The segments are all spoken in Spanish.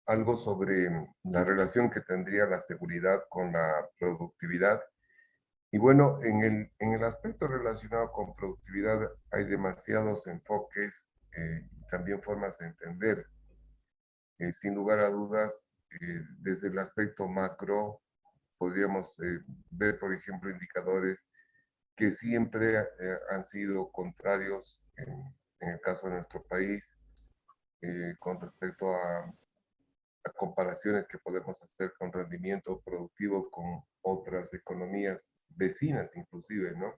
algo sobre la relación que tendría la seguridad con la productividad. Y bueno, en el aspecto relacionado con productividad hay demasiados enfoques y también formas de entender. Sin lugar a dudas, desde el aspecto macro, podríamos ver, por ejemplo, indicadores que siempre han sido contrarios en el caso de nuestro país, con respecto a comparaciones que podemos hacer con rendimiento productivo con otras economías vecinas inclusive, ¿no?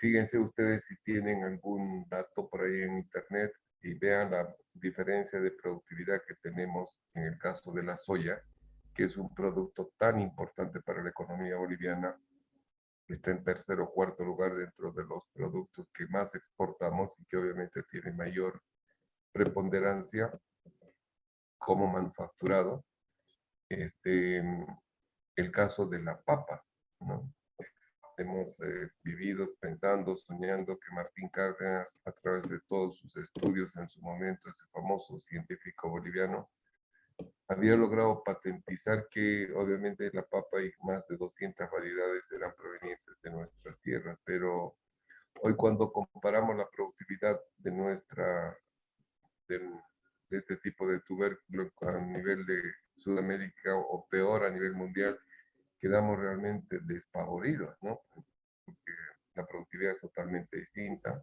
Fíjense ustedes si tienen algún dato por ahí en internet y vean la diferencia de productividad que tenemos en el caso de la soya, que es un producto tan importante para la economía boliviana, está en tercer o cuarto lugar dentro de los productos que más exportamos y que obviamente tiene mayor preponderancia como manufacturado. Este, el caso de la papa, ¿no? Hemos vivido pensando, soñando que Martín Cárdenas, a través de todos sus estudios en su momento, ese famoso científico boliviano, había logrado patentizar que obviamente la papa y más de 200 variedades eran provenientes de nuestras tierras, pero hoy cuando comparamos la productividad de de este tipo de tubérculo a nivel de Sudamérica o peor a nivel mundial, quedamos realmente despavoridos, ¿no? Porque la productividad es totalmente distinta.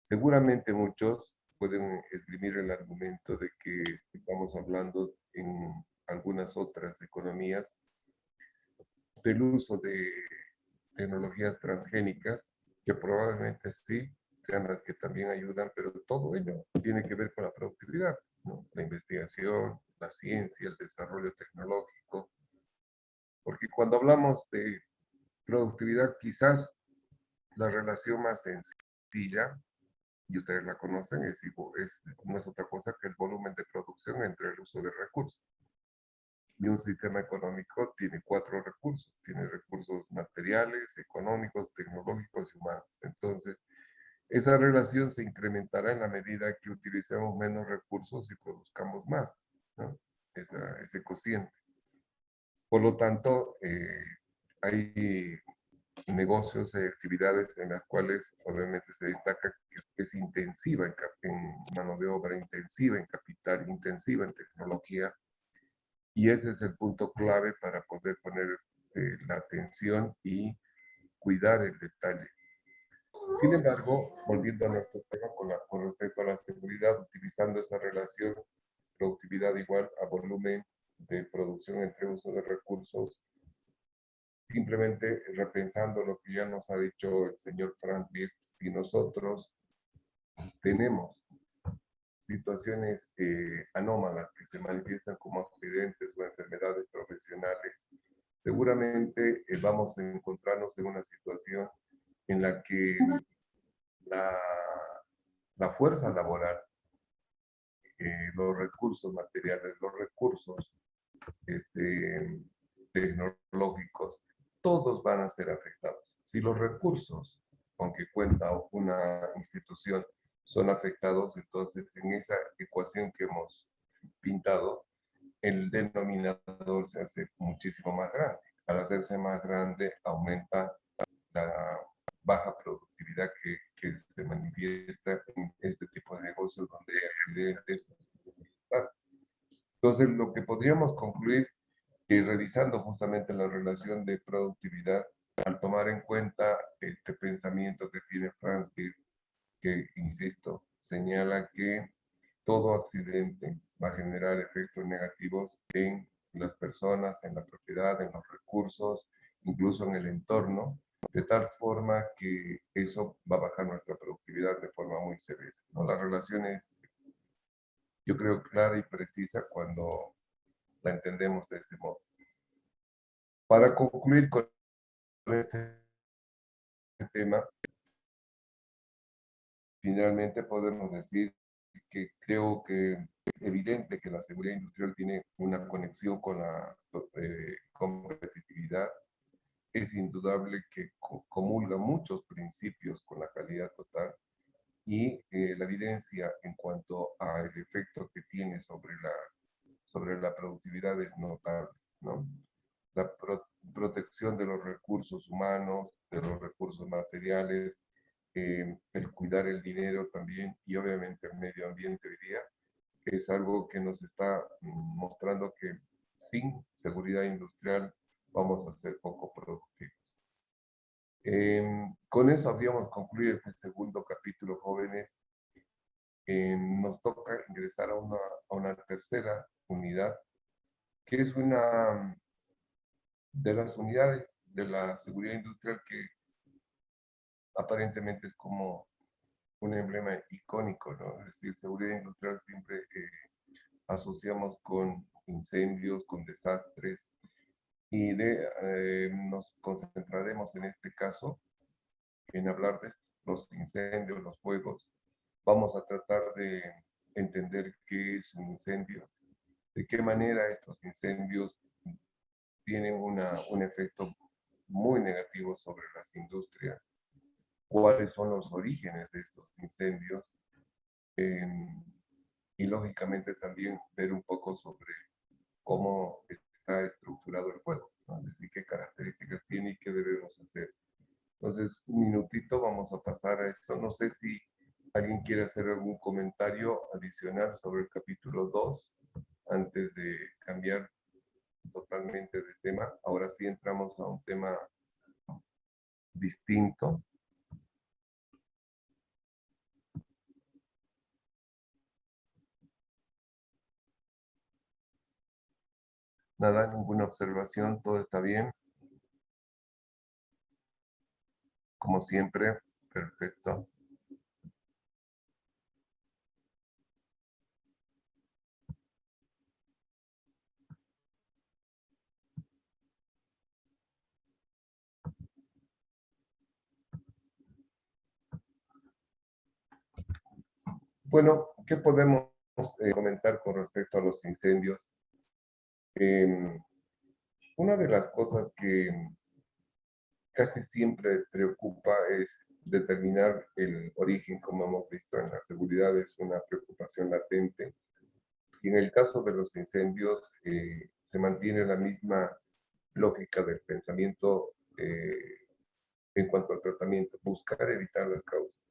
Seguramente muchos pueden esgrimir el argumento de que estamos hablando en algunas otras economías del uso de tecnologías transgénicas, que probablemente sí sean las que también ayudan, pero todo ello tiene que ver con la productividad, ¿no? La investigación, la ciencia, el desarrollo tecnológico, porque cuando hablamos de productividad, quizás la relación más sencilla, y ustedes la conocen, no es otra cosa que el volumen de producción entre el uso de recursos. Y un sistema económico tiene cuatro recursos. Tiene recursos materiales, económicos, tecnológicos y humanos. Entonces, esa relación se incrementará en la medida que utilicemos menos recursos y produzcamos más, ¿no? Ese cociente. Por lo tanto, hay negocios y actividades en las cuales obviamente se destaca que es intensiva en mano de obra, intensiva en capital, intensiva en tecnología, y ese es el punto clave para poder poner la atención y cuidar el detalle. Sin embargo, volviendo a nuestro tema con respecto a la seguridad, utilizando esa relación productividad igual a volumen de producción entre uso de recursos, simplemente repensando lo que ya nos ha dicho el señor Frank Bill, si nosotros tenemos situaciones anómalas que se manifiestan como accidentes o enfermedades profesionales, seguramente vamos a encontrarnos en una situación en la que la, la fuerza laboral, los recursos materiales, los recursos este, tecnológicos, todos van a ser afectados. Si los recursos con que cuenta una institución son afectados, entonces en esa ecuación que hemos pintado, el denominador se hace muchísimo más grande. Al hacerse más grande, aumenta la baja productividad que se manifiesta en este tipo de negocios donde hay accidentes. Entonces, lo que podríamos concluir que revisando justamente la relación de productividad, al tomar en cuenta este pensamiento que tiene Franz Bill, que, insisto, señala que todo accidente va a generar efectos negativos en las personas, en la propiedad, en los recursos, incluso en el entorno, de tal forma que eso va a bajar nuestra productividad de forma muy severa, ¿no? La relación es, yo creo, clara y precisa cuando la entendemos de ese modo. Para concluir con este tema, finalmente podemos decir que creo que es evidente que la seguridad industrial tiene una conexión con la competitividad. Es indudable que comulga muchos principios con la calidad total y la evidencia en cuanto al efecto que tiene y sobre la productividad es notable, ¿no? La protección de los recursos humanos, de los recursos materiales, el cuidar el dinero también y obviamente el medio ambiente hoy día es algo que nos está mostrando que sin seguridad industrial vamos a ser poco productivos. Con eso habríamos concluido este segundo capítulo, jóvenes. Nos toca ingresar a una tercera unidad, que es una de las unidades de la seguridad industrial que aparentemente es como un emblema icónico, ¿no? Es decir, seguridad industrial siempre asociamos con incendios, con desastres, y nos concentraremos en este caso en hablar de los incendios, los fuegos. Vamos a tratar de entender qué es un incendio, de qué manera estos incendios tienen un efecto muy negativo sobre las industrias, cuáles son los orígenes de estos incendios, eh, y lógicamente también ver un poco sobre cómo está estructurado el fuego, ¿no? Es decir, qué características tiene y qué debemos hacer. Entonces, un minutito, vamos a pasar a esto. No sé si alguien quiere hacer algún comentario adicional sobre el capítulo 2 antes de cambiar totalmente de tema. Ahora sí entramos a un tema distinto. Nada, ninguna observación, todo está bien. Como siempre, perfecto. Bueno, ¿qué podemos comentar con respecto a los incendios? Eh, una de las cosas que casi siempre preocupa es determinar el origen, como hemos visto en la seguridad, es una preocupación latente. Y en el caso de los incendios, se mantiene la misma lógica del pensamiento en cuanto al tratamiento, buscar evitar las causas.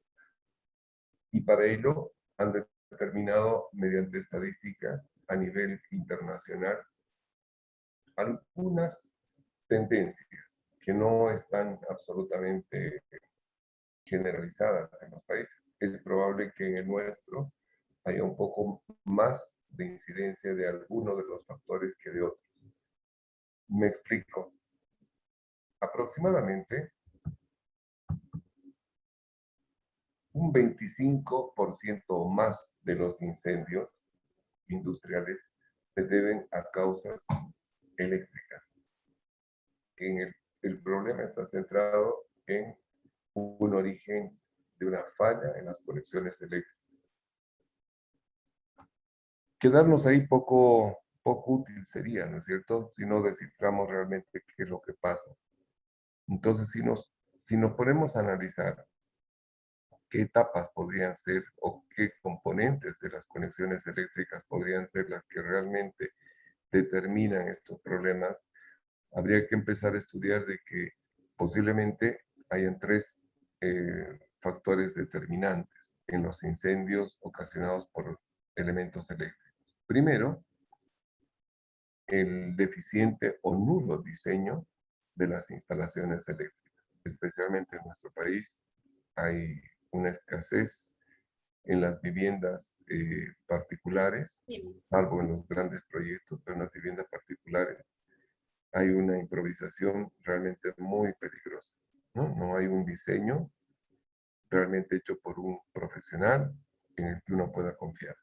Y para ello han determinado mediante estadísticas a nivel internacional algunas tendencias que no están absolutamente generalizadas en los países. Es probable que en el nuestro haya un poco más de incidencia de alguno de los factores que de otros. Me explico. Aproximadamente un 25% o más de los incendios industriales se deben a causas eléctricas. El problema está centrado en un origen de una falla en las conexiones eléctricas. Quedarnos ahí poco útil sería, ¿no es cierto? Si no desciframos realmente qué es lo que pasa. Entonces, si nos ponemos a analizar qué etapas podrían ser o qué componentes de las conexiones eléctricas podrían ser las que realmente determinan estos problemas, habría que empezar a estudiar de que posiblemente hayan tres factores determinantes en los incendios ocasionados por elementos eléctricos. Primero, el deficiente o nulo diseño de las instalaciones eléctricas. Especialmente en nuestro país hay una escasez en las viviendas particulares, salvo en los grandes proyectos, pero en las viviendas particulares hay una improvisación realmente muy peligrosa, ¿no? No hay un diseño realmente hecho por un profesional en el que uno pueda confiar.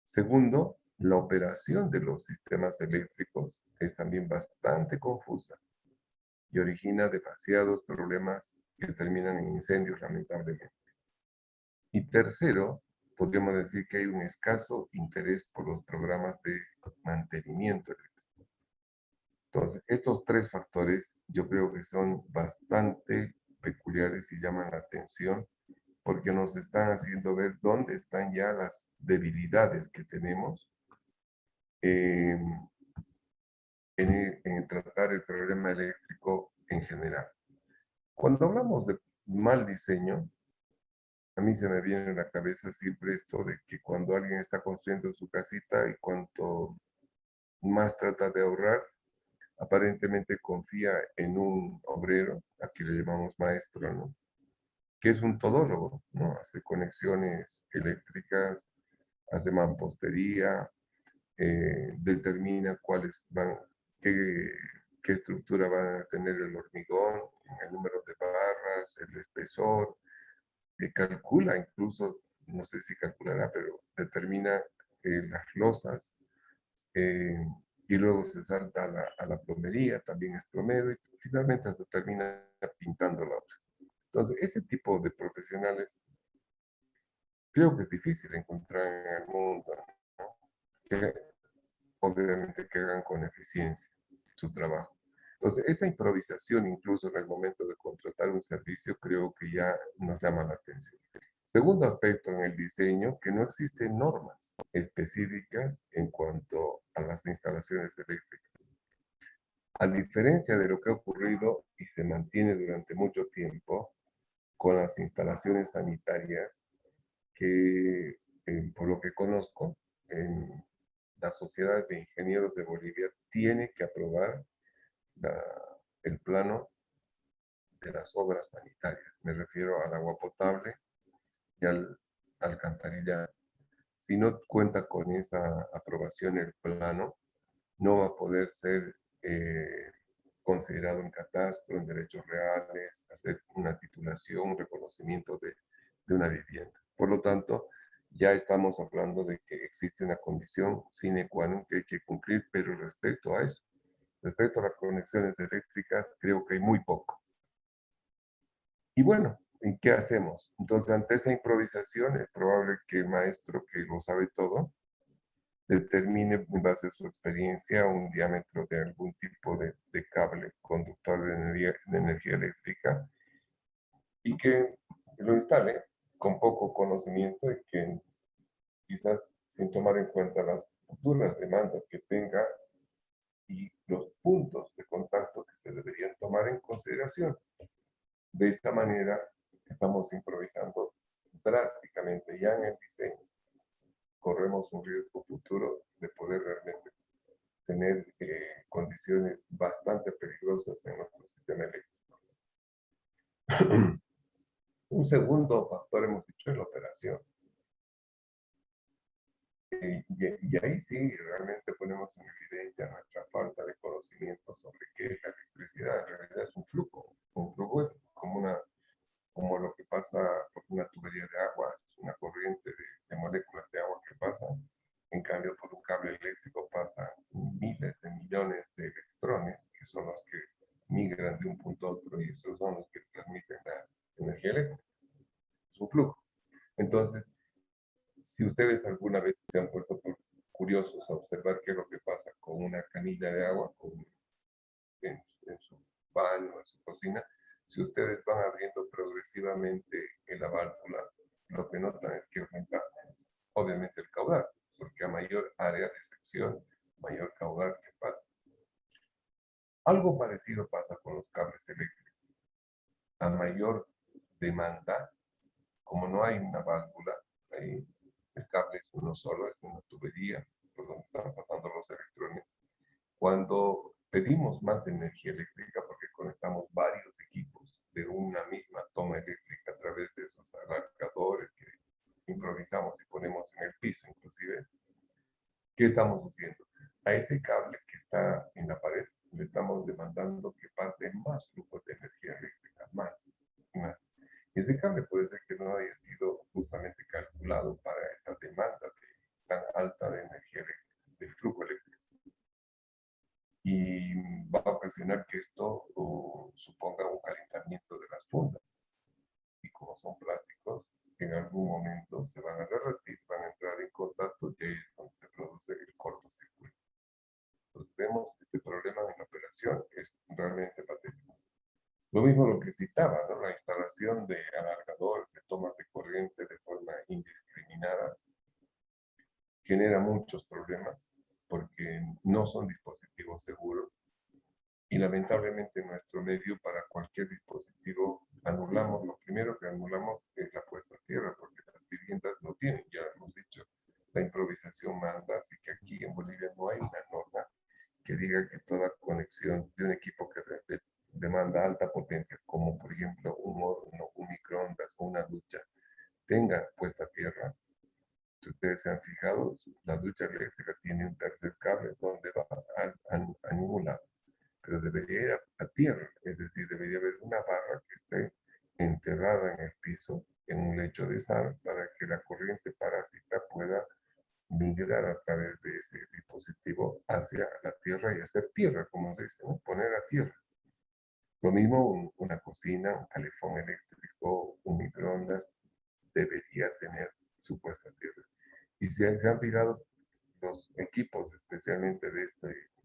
Segundo, la operación de los sistemas eléctricos es también bastante confusa y origina demasiados problemas que terminan en incendios, lamentablemente. Y tercero, podríamos decir que hay un escaso interés por los programas de mantenimiento eléctrico. Entonces, estos tres factores yo creo que son bastante peculiares y llaman la atención porque nos están haciendo ver dónde están ya las debilidades que tenemos eh, en tratar el problema eléctrico en general. Cuando hablamos de mal diseño, a mí se me viene a la cabeza siempre esto de que cuando alguien está construyendo su casita y cuanto más trata de ahorrar, aparentemente confía en un obrero, aquí le llamamos maestro, ¿no? Que es un todólogo, ¿no? Hace conexiones eléctricas, hace mampostería, determina cuáles van, qué, qué estructura va a tener el hormigón, el número de barras, el espesor, calcula incluso, no sé si calculará, pero determina las losas, eh, y luego se salta a la plomería, también es plomero, y finalmente se termina pintando la otra. Entonces, ese tipo de profesionales creo que es difícil encontrar en el mundo, ¿no? Que obviamente que hagan con eficiencia su trabajo. Entonces, esa improvisación, incluso en el momento de contratar un servicio, creo que ya nos llama la atención. Segundo aspecto en el diseño, que no existen normas específicas en cuanto a las instalaciones eléctricas. A diferencia de lo que ha ocurrido y se mantiene durante mucho tiempo con las instalaciones sanitarias, que por lo que conozco, en la Sociedad de Ingenieros de Bolivia tiene que aprobar el plano de las obras sanitarias. Me refiero al agua potable y al alcantarillado. Si no cuenta con esa aprobación el plano, no va a poder ser considerado en catastro, en derechos reales, hacer una titulación, un reconocimiento de una vivienda. Por lo tanto, ya estamos hablando de que existe una condición sine qua non que hay que cumplir, pero respecto a eso, respecto a las conexiones eléctricas, creo que hay muy poco. Y bueno, ¿en qué hacemos? Entonces, ante esa improvisación, es probable que el maestro que lo sabe todo determine en base a su experiencia un diámetro de algún tipo de cable conductor de energía eléctrica y que lo instale con poco conocimiento y que quizás sin tomar en cuenta las futuras demandas que tenga y los puntos de contacto que se deberían tomar en consideración. De esta manera estamos improvisando drásticamente ya en el diseño. Corremos un riesgo futuro de poder realmente tener condiciones bastante peligrosas en nuestro sistema eléctrico. Un segundo factor hemos dicho es la operación. Y ahí sí realmente ponemos en evidencia nuestra falta de conocimiento sobre qué es la electricidad. En realidad es un flujo. Un flujo es como lo que pasa por una tubería de agua, es una corriente de moléculas de agua que pasa. En cambio, por un cable eléctrico pasan miles de millones de electrones, que son los que migran de un punto a otro y esos son los que transmiten la energía eléctrica. Es un flujo. Entonces, si ustedes alguna vez se han puesto curiosos a observar qué es lo que pasa con una canilla de agua en su baño, en su cocina, si ustedes van abriendo progresivamente en la válvula, lo que notan es que aumenta obviamente el caudal, porque a mayor área de sección, mayor caudal que pasa. Algo parecido pasa con los cables eléctricos. A mayor demanda, como no hay una válvula, ahí el cable es uno solo, es una tubería por donde están pasando los electrones. Cuando pedimos más energía eléctrica, porque conectamos varios equipos de una misma toma eléctrica a través de esos alargadores que improvisamos y ponemos en el piso inclusive, ¿qué estamos haciendo? A ese cable que está en la pared le estamos demandando que pase más flujos de energía eléctrica, más, más. Y ese cable puede ser que no haya sido justamente calculado para esa demanda tan alta de energía eléctrica, de flujo eléctrico. Y va a ocasionar que esto suponga un calentamiento de las fundas. Y como son plásticos, en algún momento se van a derretir, van a entrar en contacto y ahí es donde se produce el cortocircuito. Entonces vemos este problema en la operación, es realmente patético. Lo mismo lo que citaba, ¿no? La instalación de alargadores, de tomas de corriente genera muchos problemas porque no son dispositivos seguros y lamentablemente en nuestro medio para cualquier dispositivo anulamos, lo primero que anulamos es la puesta a tierra porque las viviendas no tienen, ya hemos dicho, la improvisación manda, así que aquí en Bolivia no hay una norma que diga que toda conexión de un equipo que demanda alta potencia, como por ejemplo un horno, un microondas o una ducha, tenga puesta a tierra. Si ustedes se han fijado, la ducha eléctrica tiene un tercer cable donde va a ningún lado, pero debería ir a tierra, es decir, debería haber una barra que esté enterrada en el piso, en un lecho de sal, para que la corriente parásita pueda migrar a través de ese dispositivo hacia la tierra y hacer tierra, como se dice, ¿no? Poner a tierra. Lo mismo una cocina, un calefón eléctrico, un microondas, debería tener su puesta a tierra. Y si se han fijado, los equipos, especialmente de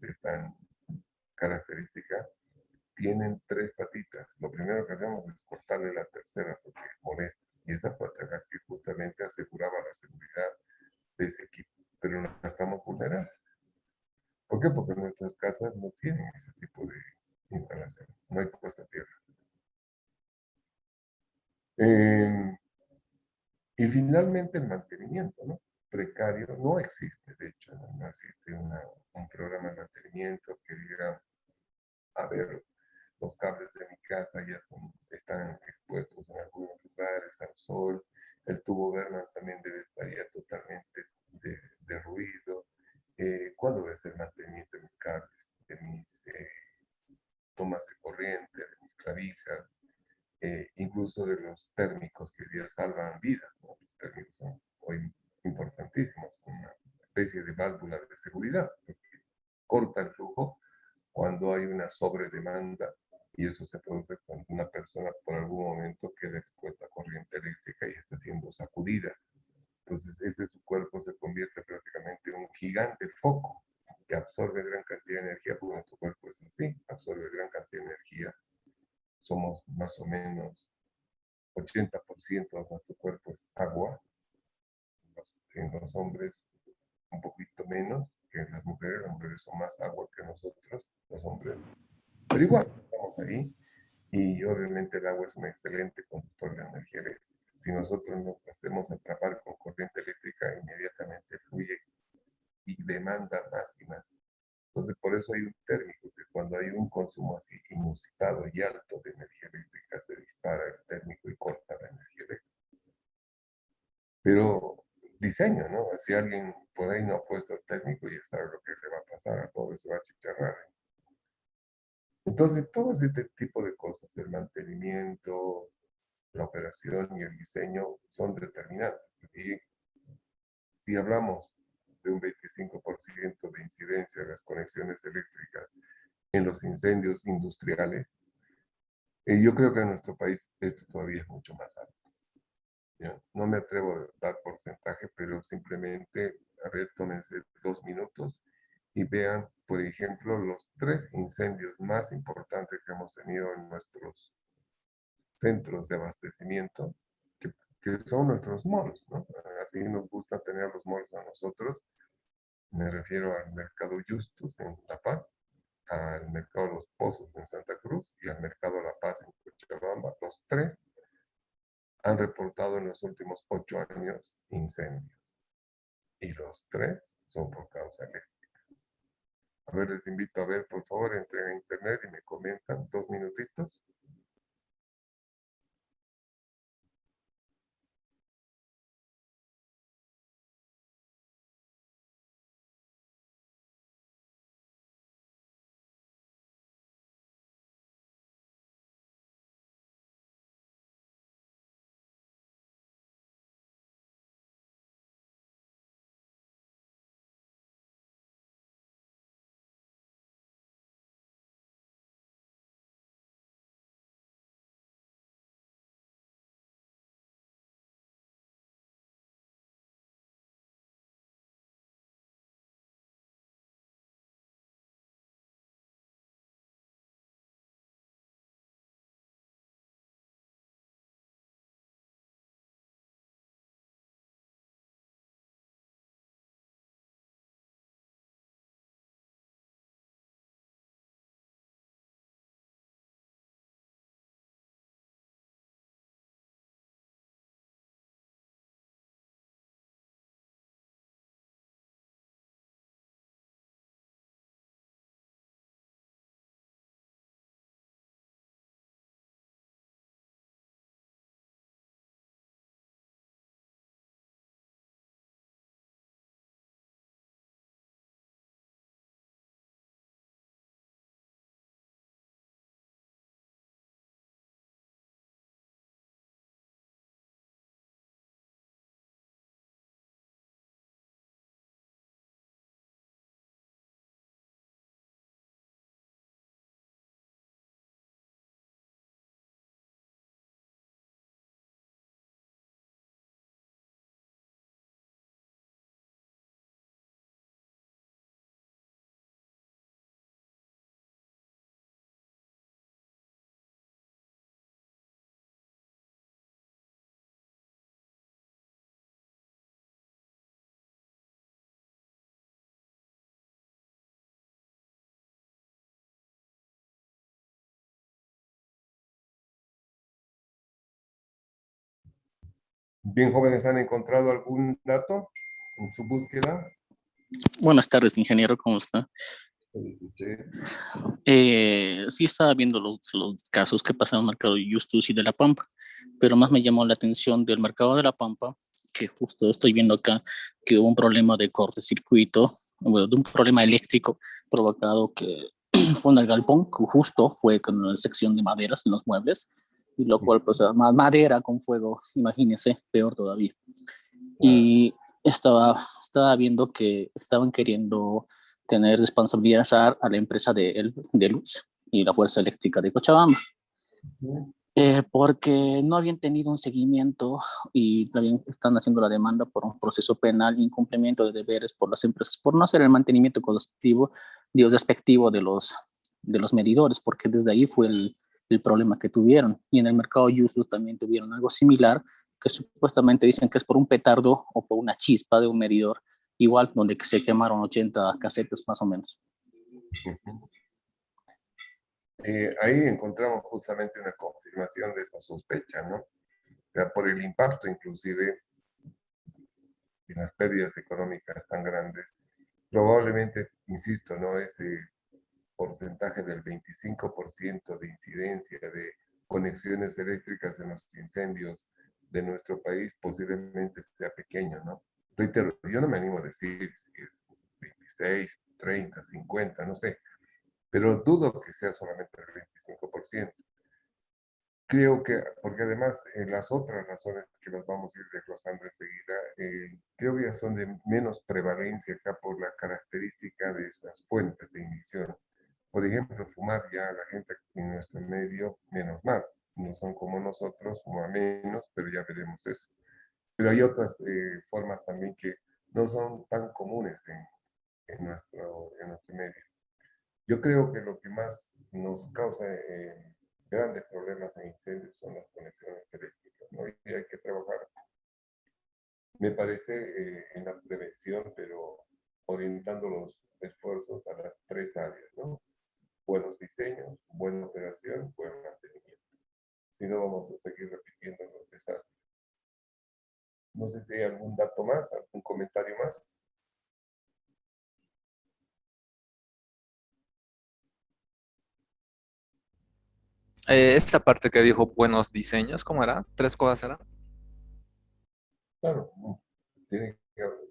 esta característica, tienen tres patitas. Lo primero que hacemos es cortarle la tercera porque molesta. Y esa pata que justamente aseguraba la seguridad de ese equipo, pero no la estamos vulnerando. ¿Por qué? Porque nuestras casas no tienen ese tipo de instalación. No hay puesta a tierra. Eh, y finalmente el mantenimiento, ¿no? Precario no existe, de hecho, no existe un programa de mantenimiento que diga, a ver, los cables de mi casa ya están expuestos en algunos lugares al sol, el tubo Berman también debe estar ya totalmente derruido. ¿Cuándo debe ser mantenimiento de mis cables, de mis tomas de corriente, de mis clavijas, incluso de los térmicos que ya salvan vidas, ¿no? Los térmicos son hoy importantísimos, una especie de válvula de seguridad, porque corta el flujo cuando hay una sobredemanda y eso se produce cuando una persona por algún momento queda expuesta a corriente eléctrica y está siendo sacudida. Entonces ese su cuerpo se convierte prácticamente en un gigante foco que absorbe gran cantidad de energía, porque nuestro cuerpo es así, absorbe gran cantidad de energía. Somos más o menos 80% de nuestro cuerpo es agua, en los hombres un poquito menos que en las mujeres son más agua que nosotros, los hombres, pero igual estamos ahí y obviamente el agua es un excelente conductor de energía eléctrica. Si nosotros nos hacemos atrapar con corriente eléctrica, inmediatamente fluye y demanda más y más. Entonces, por eso hay un térmico, que cuando hay un consumo así inusitado y alto de energía eléctrica, se dispara el térmico y corta la energía eléctrica. Pero diseño, ¿no? Si alguien por ahí no ha puesto el térmico, ya sabe lo que le va a pasar, a todo se va a chicharrar. Entonces, todo este tipo de cosas, el mantenimiento, la operación y el diseño son determinantes. Y si hablamos de un 25% de incidencia de las conexiones eléctricas en los incendios industriales, yo creo que en nuestro país esto todavía es mucho más alto. ¿Ya? No me atrevo a dar porcentaje, pero simplemente, a ver, tómense 2 minutos y vean, por ejemplo, los 3 incendios más importantes que hemos tenido en nuestros centros de abastecimiento, que son nuestros malls, ¿no? Así nos gusta tener los malls a nosotros. Me refiero al Mercado Justus en La Paz, al Mercado Los Pozos en Santa Cruz y al Mercado La Paz en Cochabamba. Los tres han reportado en los últimos 8 años incendios. Y los tres son por causa eléctrica. A ver, les invito a ver, por favor, entren a internet y me comentan 2 minutitos. Bien, jóvenes, ¿han encontrado algún dato en su búsqueda? Buenas tardes, ingeniero, ¿cómo está? Felicité. Sí estaba viendo los casos que pasaron en el mercado de Justus y de La Pampa, pero más me llamó la atención del mercado de La Pampa, que justo estoy viendo acá que hubo un problema de cortocircuito, bueno, de un problema eléctrico provocado que fue en el galpón, que justo fue con la sección de maderas en los muebles, y lo cual, pues, más madera con fuego, imagínense, peor todavía. Y estaba viendo que estaban queriendo tener responsabilidad a la empresa de luz y la Fuerza Eléctrica de Cochabamba, porque no habían tenido un seguimiento y también están haciendo la demanda por un proceso penal, incumplimiento de deberes por las empresas, por no hacer el mantenimiento constativo, Dios, respectivo de los medidores, porque desde ahí fue el problema que tuvieron. Y en el mercado Yusu también tuvieron algo similar, que supuestamente dicen que es por un petardo o por una chispa de un medidor, igual donde se quemaron 80 casetas más o menos. Ahí encontramos justamente una confirmación de esta sospecha, ¿no? O sea, por el impacto inclusive de las pérdidas económicas tan grandes, probablemente, insisto, ¿no? Ese porcentaje del 25% de incidencia de conexiones eléctricas en los incendios de nuestro país posiblemente sea pequeño, ¿no? Reitero, yo no me animo a decir si es 26, 30, 50, no sé, pero dudo que sea solamente el 25%. Creo que, porque además las otras razones que las vamos a ir desglosando enseguida, creo que ya son de menos prevalencia acá por la característica de esas fuentes de ignición. Por ejemplo, fumar ya la gente en nuestro medio, menos mal, no son como nosotros, fuma menos, pero ya veremos eso. Pero hay otras formas también que no son tan comunes en nuestro medio. Yo creo que lo que más nos causa grandes problemas en incendios son las conexiones eléctricas, ¿no? Y hay que trabajar, me parece, en la prevención, pero orientando los esfuerzos a las tres áreas, ¿no? Buenos diseños, buena operación, buen mantenimiento. Si no, vamos a seguir repitiendo los desastres. No sé si hay algún dato más, algún comentario más. Esta parte que dijo buenos diseños, ¿cómo era? ¿Tres cosas eran? Claro,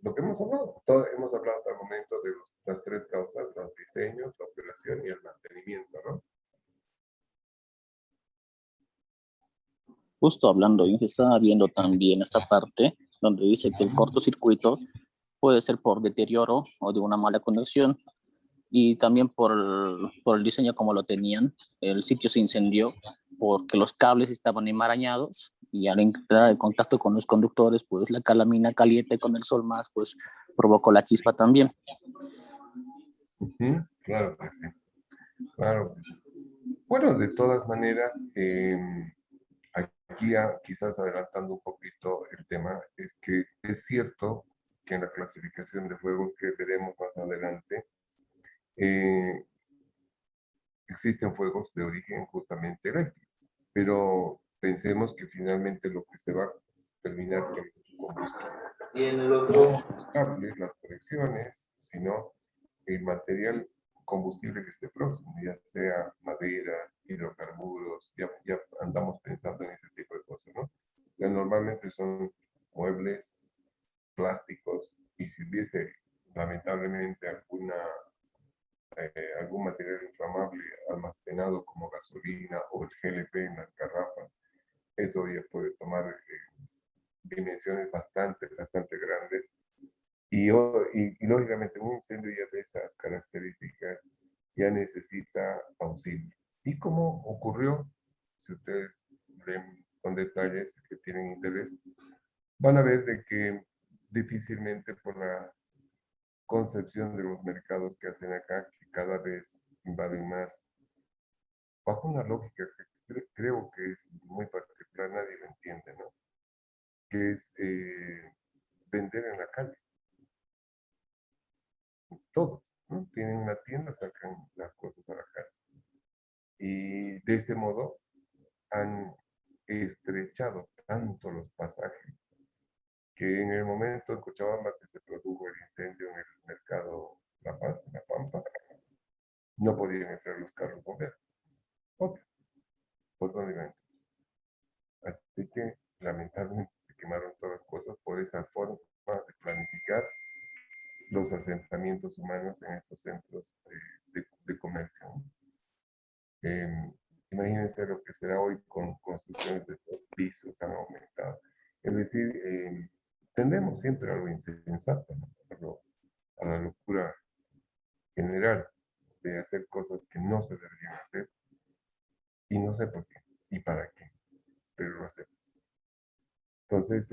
lo que hemos hablado, hemos hablado hasta el momento de las tres causas, los diseños, la operación y el mantenimiento, ¿no? Justo hablando, yo estaba viendo también esta parte donde dice que el cortocircuito puede ser por deterioro o de una mala conexión y también por el diseño como lo tenían. El sitio se incendió porque los cables estaban enmarañados y al entrar en contacto con los conductores, pues la calamina caliente con el sol más, pues provocó la chispa también. Claro que sí, claro que sí. Bueno, de todas maneras, aquí quizás adelantando un poquito el tema, es que es cierto que en la clasificación de fuegos que veremos más adelante, eh, existen fuegos de origen justamente eléctrico, pero pensemos que finalmente lo que se va a terminar con el combustible no los cables, las conexiones, sino el material combustible que esté próximo, ya sea madera, hidrocarburos, ya andamos pensando en ese tipo de cosas, ¿no? Ya normalmente son muebles, plásticos, y si hubiese lamentablemente algún material inflamable almacenado como gasolina o el GLP en las garrafas, eso ya puede tomar dimensiones bastante grandes. Y lógicamente un incendio ya de esas características ya necesita auxilio. ¿Y cómo ocurrió? Si ustedes ven con detalles que tienen interés, van a ver de que difícilmente por la concepción de los mercados que hacen acá, que cada vez invaden más, bajo una lógica que creo que es muy particular, nadie lo entiende, ¿no? Que es vender en la calle, todo, ¿no? Tienen una tienda, sacan las cosas a la calle. Y de ese modo han estrechado tanto los pasajes que en el momento en Cochabamba que se produjo el incendio en el mercado La Paz, en La Pampa, no podían entrar los carros bomberos. Obvio, por dónde iban. Así que lamentablemente se quemaron todas las cosas por esa forma de planificar los asentamientos humanos en estos centros de comercio. Imagínense lo que será hoy con construcciones de 2 pisos, han aumentado. Es decir, tendemos siempre a lo insensato, ¿no? A la locura general de hacer cosas que no se deberían hacer y no sé por qué y para qué, pero lo hacemos. Entonces,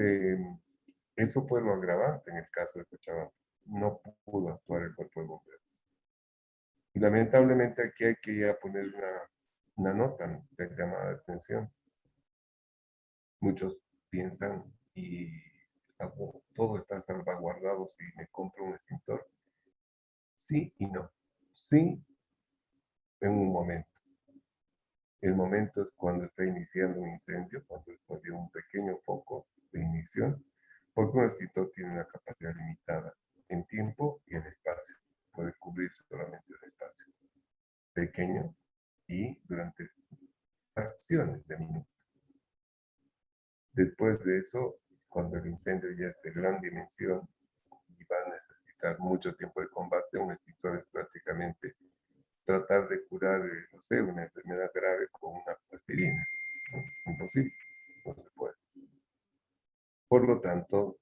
eso fue lo agravante en el caso de Cochabamba. No pudo actuar el cuerpo de bomberos. Y lamentablemente aquí hay que ir a poner una nota de llamada de atención. Muchos piensan y todo está salvaguardado si me compro un extintor. Sí y no. Sí, en un momento. El momento es cuando está iniciando un incendio, cuando es de un pequeño foco de ignición, porque un extintor tiene una capacidad limitada en tiempo y en espacio. Puede cubrir solamente un espacio pequeño y durante fracciones de minutos. Después de eso, cuando el incendio ya es de gran dimensión y va a necesitar mucho tiempo de combate, un extintor es prácticamente tratar de curar, no sé, una enfermedad grave con una aspirina. ¿No? Es imposible, no se puede. Por lo tanto,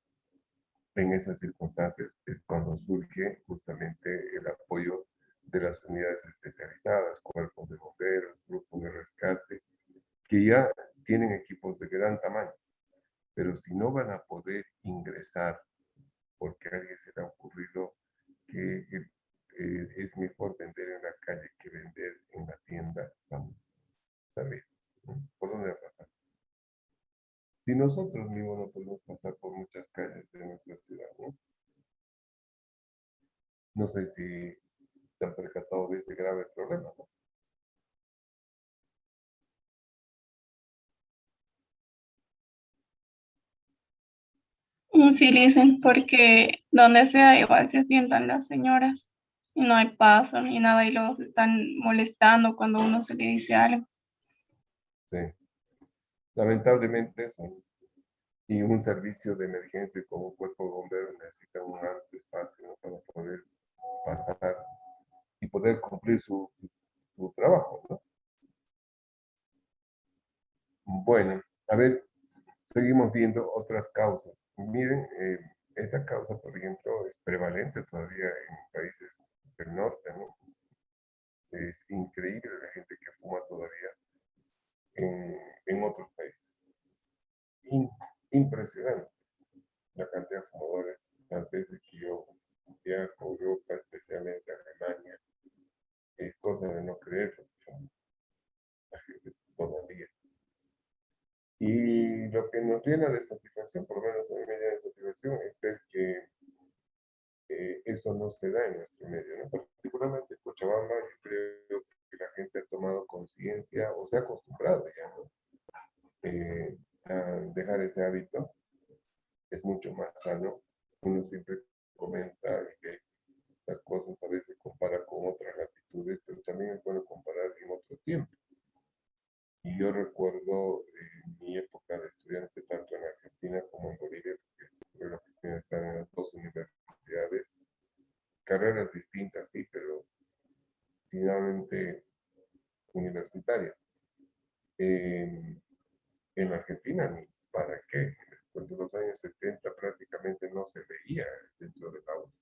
en esas circunstancias es cuando surge justamente el apoyo de las unidades especializadas, cuerpos de bomberos, grupos de rescate, que ya tienen equipos de gran tamaño, pero si no van a poder ingresar porque a alguien se le ha ocurrido que es mejor vender en la calle que vender en la tienda, estamos sabidos, ¿no? ¿Por dónde va a pasar? Si nosotros mismos no podemos pasar por muchas calles de nuestra ciudad, ¿no? No sé si se han percatado de ese grave problema, ¿no? Utilicen porque donde sea igual se sientan las señoras y no hay paso ni nada y luego se están molestando cuando uno se le dice algo. Sí. Lamentablemente son. Y un servicio de emergencia como un cuerpo de bomberos necesita un amplio espacio, ¿no? Para poder pasar y poder cumplir su trabajo, ¿no? Bueno, a ver, seguimos viendo otras causas. Miren, esta causa, por ejemplo, es prevalente todavía en países del norte, ¿no? Es increíble la gente que fuma todavía en otros países. Impresionante la cantidad de fumadores. Las veces que yo viajo a Europa, especialmente a Alemania, es cosa de no creerlo. La gente todavía. Y lo que nos llena de satisfacción, por lo menos a mí me llena de satisfacción, es ver que eso no se da en nuestro medio, ¿no? Particularmente en Cochabamba, yo creo que la gente ha tomado conciencia o se ha acostumbrado ya, ¿no? A dejar ese hábito. Es mucho más sano. Uno siempre comenta que las cosas a veces compara con otras latitudes, pero también es bueno comparar en otro tiempo. Y yo recuerdo mi época de estudiante, tanto en Argentina como en Bolivia, porque tuve la oportunidad de estar en las dos universidades, carreras distintas, sí, pero finalmente universitarias. En Argentina, ni para qué. Después de los años 70 prácticamente no se veía dentro del aula.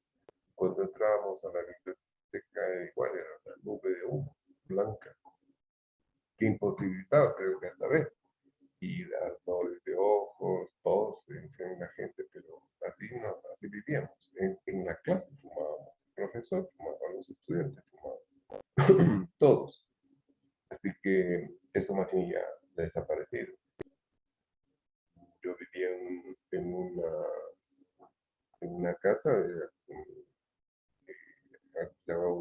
Cuando entrábamos a la biblioteca, igual era una nube de humo blanca, que imposibilitaba, creo que hasta ver. Y las dolores de ojos, tos en la gente, pero así no, así vivíamos. En la clase fumábamos, el profesor fumaba, los estudiantes fumaban, todos. Así que eso más bien ya ha desaparecido. Yo vivía en una casa, llevaba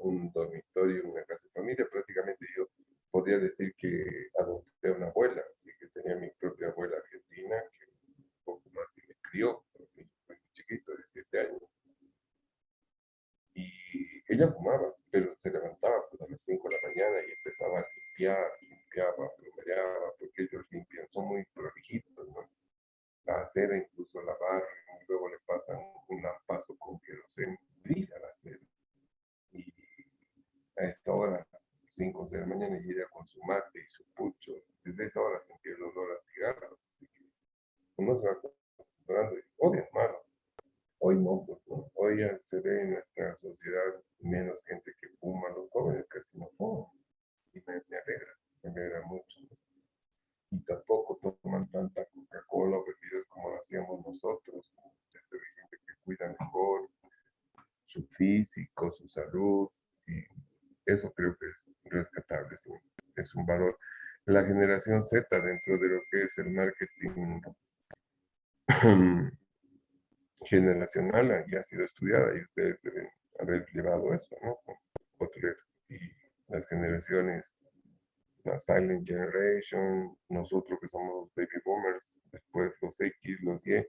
un dormitorio en una casa de familia, prácticamente yo podría decir que adopté a una abuela, así que tenía mi propia abuela argentina, que un poco más y me crió. ya fumabas, pero se levantaba pues, a las 5 de la mañana y empezaba a limpiar, limpiaba, plumeaba, porque ellos limpian, son muy prolijitos, ¿no? La acera, incluso la barra, y luego le pasan un lampazo con queroseno, brilla la acera. Y a esta hora, 5 de la mañana, llega con su mate y su pucho. Desde esa hora sentía el olor a cigarros. Uno se va acostumbrando y odia, malo. Hoy no, pues no. Hoy ya se ve en nuestra sociedad menos gente que fuma, los jóvenes casi no fuman. Y me alegra mucho. Y tampoco toman tanta Coca-Cola o bebidas como lo hacíamos nosotros. Ya se ve gente que cuida mejor su físico, su salud, y eso creo que es rescatable, es un valor. La generación Z dentro de lo que es el marketing generacional ya ha sido estudiada y ustedes deben haber llevado eso, ¿no? Con Kotler y las generaciones, la Silent Generation, nosotros que somos los Baby Boomers, después los X, los Y,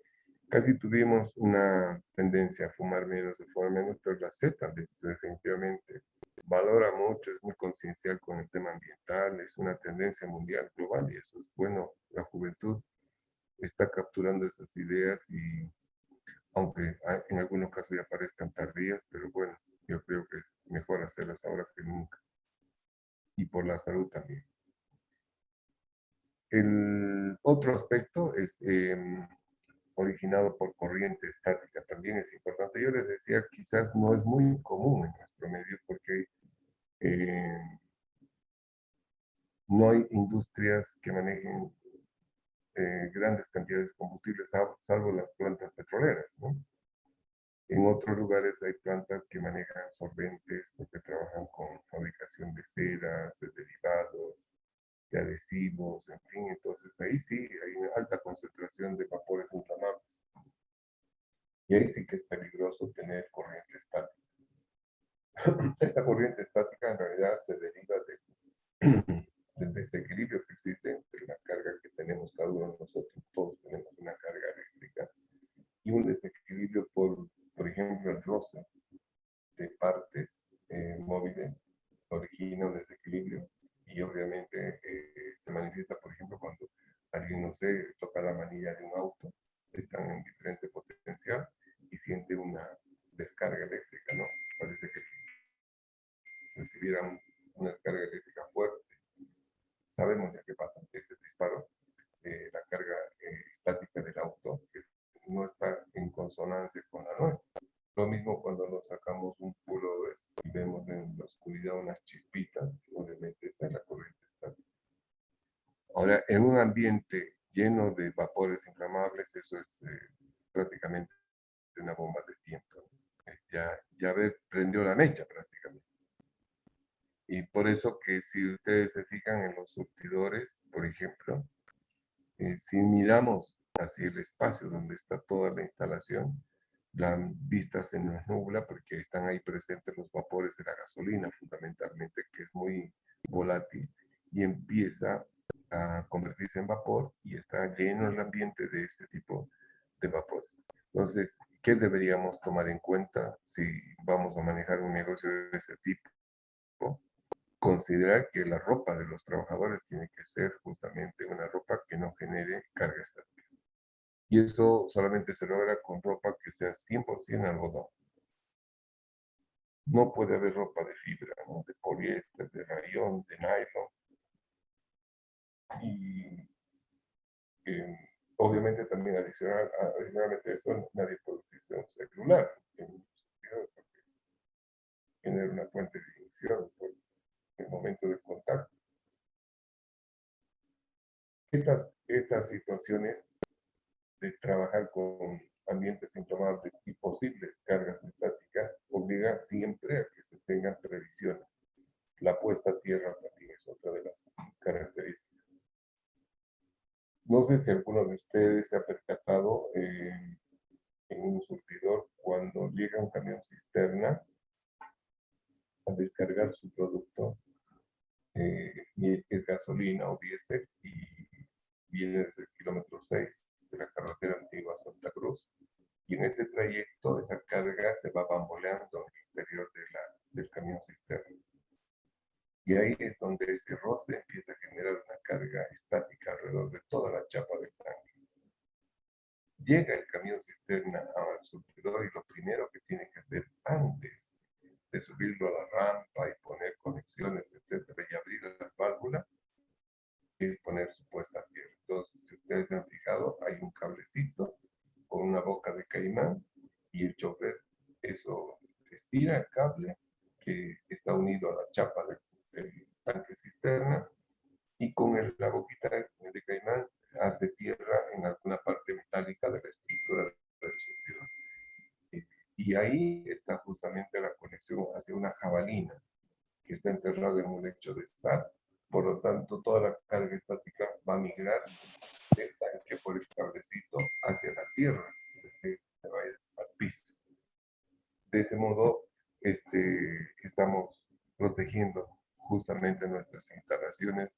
casi tuvimos una tendencia a fumar menos, a fumar menos, pero la Z definitivamente valora mucho, es muy conciencial con el tema ambiental, es una tendencia mundial, global, y eso es bueno. La juventud está capturando esas ideas y aunque en algunos casos ya parezcan tardías, pero bueno, yo creo que es mejor hacerlas ahora que nunca. Y por la salud también. El otro aspecto es originado por corriente estática, también es importante. Yo les decía, quizás no es muy común en nuestro medio porque no hay industrias que manejen grandes cantidades de combustibles, salvo las plantas petroleras, ¿no? En otros lugares hay plantas que manejan solventes porque trabajan con fabricación de ceras, de derivados, de adhesivos, en fin, entonces ahí sí hay una alta concentración de vapores inflamables. Y ahí sí que es peligroso tener corriente estática. Esta corriente estática en realidad se deriva del desequilibrio que existe entre la carga que tenemos cada uno de nosotros, todos tenemos una carga eléctrica, y un desequilibrio por ejemplo, el roce de partes móviles origina un desequilibrio y obviamente se manifiesta, por ejemplo, cuando alguien, no sé, toca la manilla de un auto, están en diferente potencial y siente una descarga eléctrica, ¿no? Parece que recibiera una descarga eléctrica fuerte. Sabemos ya qué pasa, ese disparo, la carga estática del auto, que no está en consonancia con la nuestra. Lo mismo cuando nos sacamos un pullover y vemos en la oscuridad unas chispitas, obviamente esa es la corriente estática. Ahora, en un ambiente lleno de vapores inflamables, eso es prácticamente una bomba de tiempo. Ya prendió la mecha prácticamente. Y por eso que si ustedes se fijan en los surtidores, por ejemplo, si miramos hacia el espacio donde está toda la instalación, la vista se nos nubla porque están ahí presentes los vapores de la gasolina, fundamentalmente, que es muy volátil, y empieza a convertirse en vapor y está lleno el ambiente de ese tipo de vapores. Entonces, ¿qué deberíamos tomar en cuenta si vamos a manejar un negocio de ese tipo? Considerar que la ropa de los trabajadores tiene que ser justamente una ropa que no genere carga estática. Y eso solamente se logra con ropa que sea 100% algodón. No puede haber ropa de fibra, ¿no? De poliéster, de rayón, de nylon. Y obviamente también adicionalmente a eso, nadie puede utilizar un celular porque genera una fuente de ignición por el momento del contacto. Estas situaciones de trabajar con ambientes inflamables y posibles cargas estáticas obliga siempre a que se tengan previsiones. La puesta a tierra también es otra de las características. No sé si alguno de ustedes se ha percatado en un surtidor cuando llega un camión cisterna a descargar su producto, es gasolina o diésel y viene desde el kilómetro 6 de la carretera antigua a Santa Cruz. Y en ese trayecto, esa carga se va bamboleando en el interior del camión cisterna. Y ahí es donde ese roce empieza a generar una carga estática alrededor de toda la chapa del tanque. Llega el camión cisterna al surtidor y lo primero que tiene que hacer antes de subirlo a la rampa y poner conexiones, etcétera, y abrir las válvulas, es poner su puesta a tierra. Entonces, si ustedes se han fijado, hay un cablecito con una boca de caimán y el chofer, eso estira el cable que está unido a la chapa del tanque cisterna y con la boquita de caimán hace tierra en alguna parte metálica de la estructura del surtidor. Y ahí está justamente la conexión hacia una jabalina que está enterrada en un lecho de sal. Por lo tanto, toda la carga estática va a migrar del tanque por el cablecito hacia la tierra, que se vaya al piso. De ese modo, estamos protegiendo justamente nuestras instalaciones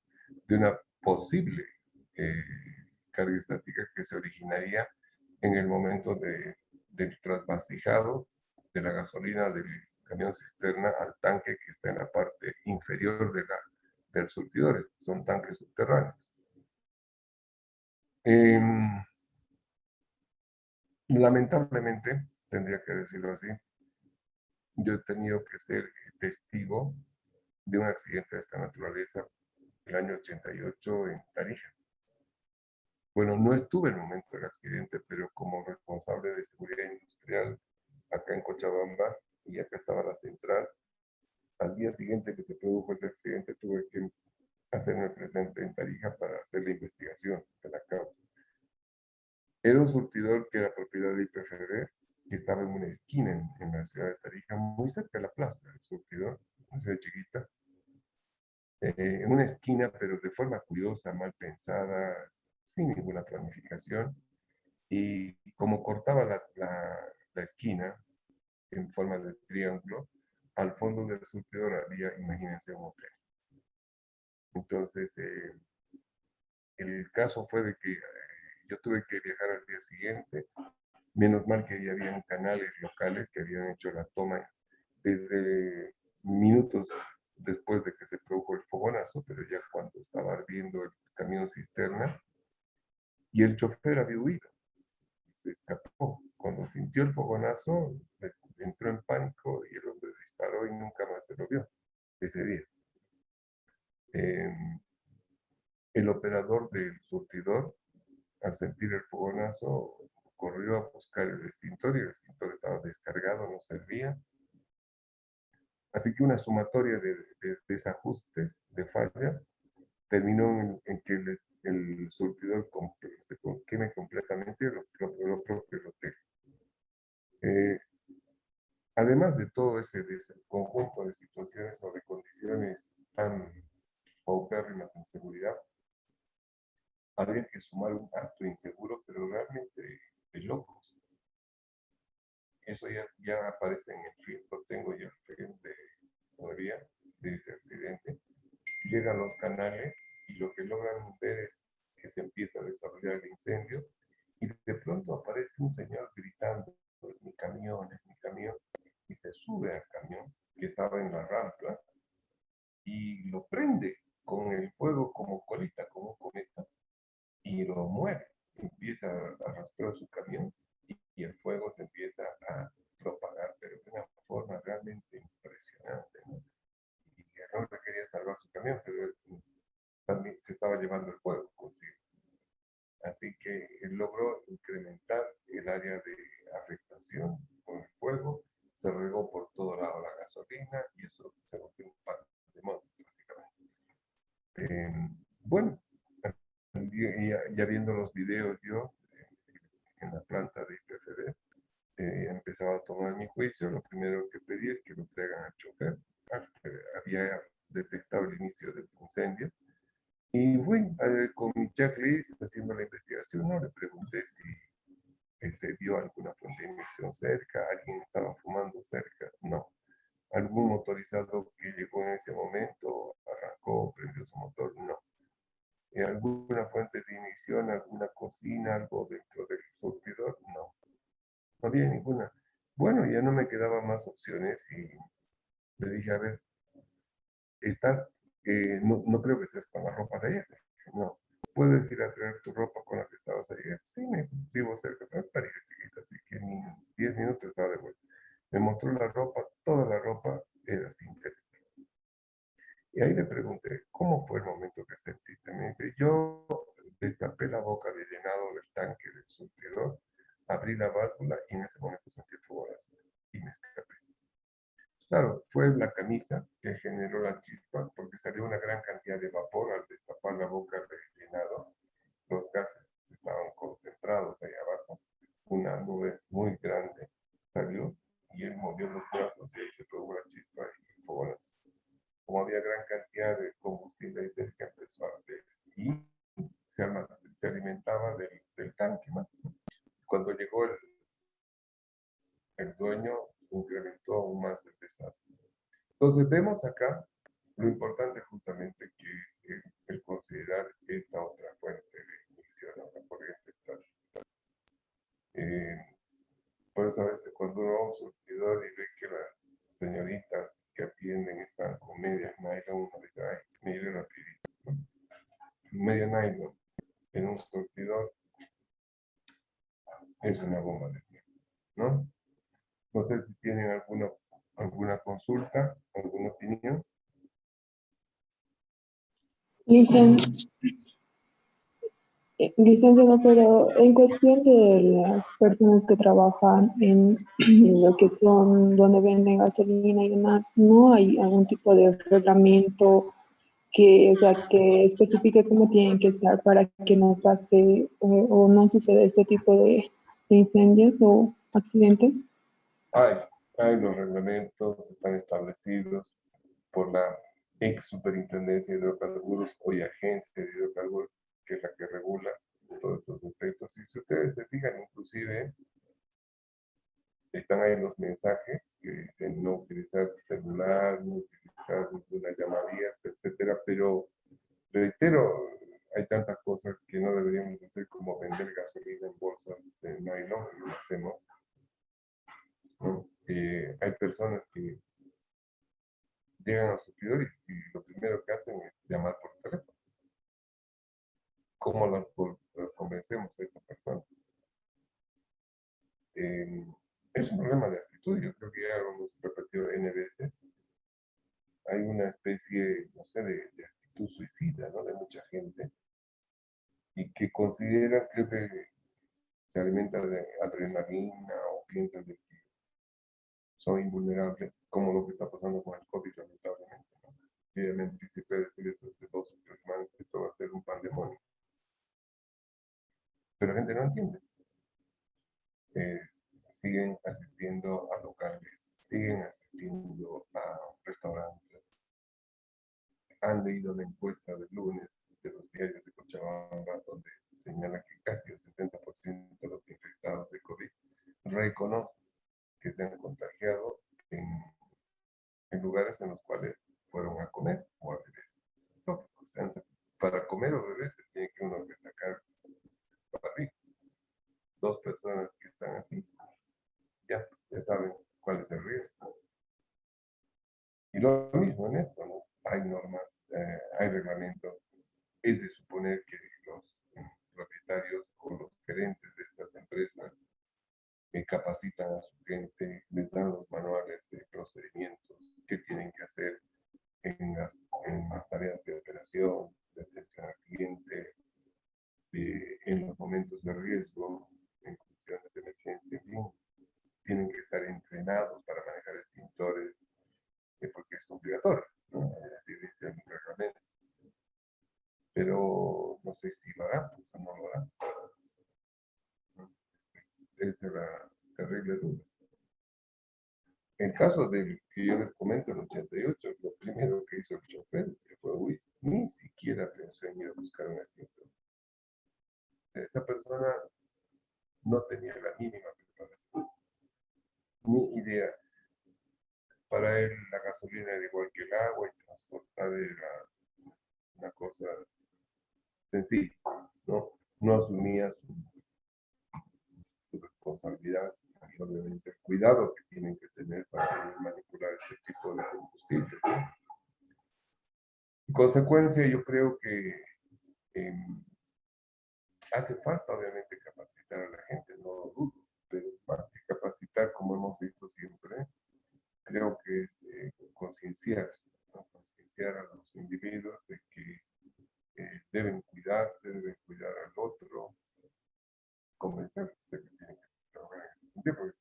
de una posible carga estática que se originaría en el momento del trasvasijado de la gasolina del camión cisterna al tanque que está en la parte inferior del surtidor. Son tanques subterráneos. Lamentablemente, tendría que decirlo así, yo he tenido que ser testigo de un accidente de esta naturaleza el año 88 en Tarija. Bueno, no estuve en el momento del accidente, pero como responsable de seguridad industrial acá en Cochabamba, y acá estaba la central, al día siguiente que se produjo ese accidente tuve que hacerme presente en Tarija para hacer la investigación de la causa. Era un surtidor que era propiedad de IPFB, que estaba en una esquina en la ciudad de Tarija, muy cerca de la plaza del surtidor, una ciudad chiquita, en una esquina, pero de forma curiosa, mal pensada, sin ninguna planificación, y como cortaba la esquina en forma de triángulo, al fondo del surtidor había, imagínense, un hotel. Entonces, el caso fue de que yo tuve que viajar al día siguiente. Menos mal que ya habían canales locales que habían hecho la toma desde minutos después de que se produjo el fogonazo, pero ya cuando estaba ardiendo el camión cisterna, y el chofer había huido, se escapó. Cuando sintió el fogonazo, entró en pánico y el hombre disparó y nunca más se lo vio ese día. El operador del surtidor, al sentir el fogonazo, corrió a buscar el extintor y el extintor estaba descargado, no servía. Así que una sumatoria de desajustes, de fallas, terminó en que el surtidor se queme completamente lo propio del hotel. Además de todo ese conjunto de situaciones o de condiciones tan paupérrimas en seguridad, habría que sumar un acto inseguro, pero realmente de locos. Eso ya aparece en el film, lo tengo yo el film todavía de ese accidente. Llegan los canales y lo que logran ver es que se empieza a desarrollar el incendio y de pronto aparece un señor gritando, es mi camión, y se sube al camión que estaba en la rampa y lo prende con el fuego como colita, como cometa, y lo mueve. Empieza a arrastrar su camión y el fuego se empieza a propagar, pero de una forma realmente impresionante, ¿no? Y el hombre quería salvar su camión, pero él también se estaba llevando el fuego consigo. Así que él logró incrementar el área de afectación con el fuego, se regó por todo lado la gasolina y eso se volvió un pandemonio prácticamente. Bueno, ya viendo los videos yo en la planta de IPFB, empezaba a tomar mi juicio. Lo primero que pedí es que lo traigan al chofer. Había detectado el inicio del incendio. Y fui con mi checklist haciendo la investigación, ¿no? Le pregunté si vio alguna fuente de inyección cerca, alguien estaba fumando cerca, no. Algún motorizado que llegó en ese momento, arrancó, prendió su motor, no. ¿Alguna fuente de ignición, alguna cocina, algo dentro del surtidor? No. No había ninguna. Bueno, ya no me quedaban más opciones y Le dije, a ver, estás, no creo que seas con la ropa de ayer. No, ¿puedes ir a traer tu ropa con la que estabas ayer? Sí, me vivo cerca, no es París, chiquita, así que ni 10 minutos estaba de vuelta. Me mostró la ropa, toda la ropa era sintética. Y ahí le pregunté, ¿cómo fue el momento que sentiste? Me dice, yo destapé la boca de llenado del tanque del surtidor, abrí la válvula y en ese momento sentí el fogonazo y me escapé. Claro, fue la camisa que generó la chispa porque salió una gran cantidad de vapor al destapar la boca del llenado. Los gases estaban concentrados ahí abajo. Una nube muy grande salió y él movió los brazos y ahí se produjo la chispa y el fogonazo. Como había gran cantidad de combustible ahí cerca, empezó a arder y se alimentaba del tanque, ¿no? Cuando llegó el dueño, incrementó aún más el desastre. Entonces vemos acá lo importante justamente que es el considerar esta otra fuente de ignición, la corriente estática. Por eso a veces cuando uno va a un surtidor y ve que las señoritas que atienden están con medias nylon, uno dice, ay, mire rapidito, ¿no? Media nylon en un surtidor es una bomba de tiempo, ¿no? No sé si tienen alguna consulta, alguna opinión. Licenciado, pero en cuestión de las personas que trabajan en lo que son donde venden gasolina y demás, ¿no hay algún tipo de reglamento que, o sea, que especifique cómo tienen que estar para que no pase o no suceda este tipo de incendios o accidentes? Hay los reglamentos, están establecidos por la ex superintendencia de hidrocarburos, hoy agencia de hidrocarburos, que es la que regula todos estos aspectos. Y si ustedes se fijan, inclusive están ahí los mensajes que dicen no utilizar su celular, no utilizar ninguna llamadía, etcétera, pero reitero, hay tantas cosas que no deberíamos hacer como vender gasolina en bolsas de nylon, y lo hacemos, ¿no? Hay personas que llegan al surtidor y lo primero que hacen es llamar por teléfono. ¿Cómo las convencemos a esta persona? Es un problema de actitud, yo creo que ya lo hemos repetido N veces. Hay una especie, no sé, de actitud suicida, ¿no? De mucha gente y que considera, creo que se alimenta de adrenalina o piensan de que son invulnerables, como lo que está pasando con el COVID, lamentablemente, ¿no? Obviamente, si puede decir eso hace 2 o 3 semanas, esto va a ser un pandemonio. Pero la gente no entiende. Siguen asistiendo a locales, siguen asistiendo a restaurantes. Han leído la encuesta del lunes de los diarios de Cochabamba, donde señala que casi el 70% de los infectados de COVID reconocen que se han contagiado en lugares en los cuales fueron a comer o a beber. No, o sea, para comer o beber se tiene que uno sacar para arriba. 2 personas que están así, ya saben cuál es el riesgo. Y lo mismo en esto, ¿no? Hay normas, hay reglamentos. Es de suponer que los propietarios o los gerentes de estas empresas capacitan a su gente, les dan los manuales de procedimientos que tienen que hacer en las tareas de operación, de atención al cliente, en los momentos de riesgo, en funciones de emergencia, bien, tienen que estar entrenados para manejar extintores, porque es obligatorio, ¿no? Dice el reglamento. Pero no sé si lo hará, pues no lo hará. Esa es la terrible duda. En caso del que yo les comento, en el 88, lo primero que hizo el chofer fue huir. Ni siquiera pensó en ir a buscar un extintor. Esa persona no tenía la mínima preparación, ni idea. Para él la gasolina era igual que el agua y transportar era una cosa sencilla, ¿no? No asumía su responsabilidad y obviamente el cuidado que tienen que tener para manipular este tipo de consecuencia, yo creo que hace falta, obviamente, capacitar a la gente, no lo dudo, pero más que capacitar, como hemos visto siempre, creo que es concienciar, ¿no? Concienciar a los individuos de que deben cuidarse, deben cuidar al otro, convencer de que tienen que trabajar en ese sentido, porque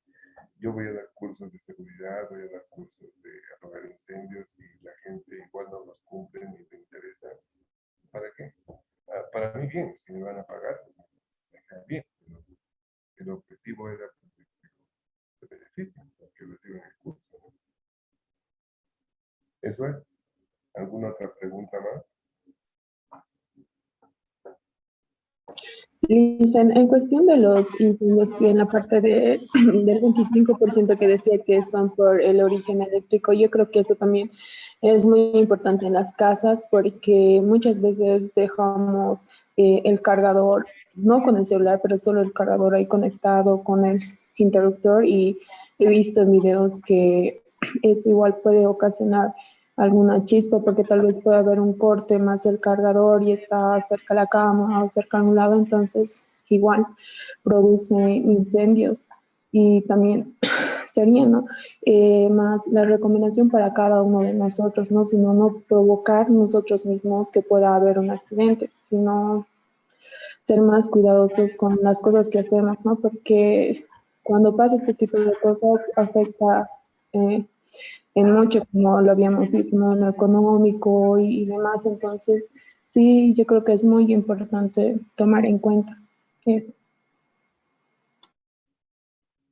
yo voy a dar cursos de seguridad, voy a dar cursos de apagar incendios y la gente igual no los cumple ni le interesa. ¿Para qué? Para mí bien, si me van a pagar, me cae bien. Pero el objetivo era que se beneficien, que reciben el curso, ¿no? Eso es. ¿Alguna otra pregunta más? Licen, en cuestión de los incendios y en la parte del 25% que decía que son por el origen eléctrico, yo creo que eso también es muy importante en las casas porque muchas veces dejamos el cargador, no con el celular, pero solo el cargador ahí conectado con el interruptor y he visto en videos que eso igual puede ocasionar alguna chispa porque tal vez puede haber un corte más del cargador y está cerca de la cama o cerca de un lado, entonces igual produce incendios y también sería, ¿no? Más la recomendación para cada uno de nosotros, ¿no? Sino no provocar nosotros mismos que pueda haber un accidente, sino ser más cuidadosos con las cosas que hacemos, ¿no? Porque cuando pasa este tipo de cosas afecta en mucho, como lo habíamos visto, ¿no? En lo económico y demás. Entonces, sí, yo creo que es muy importante tomar en cuenta eso.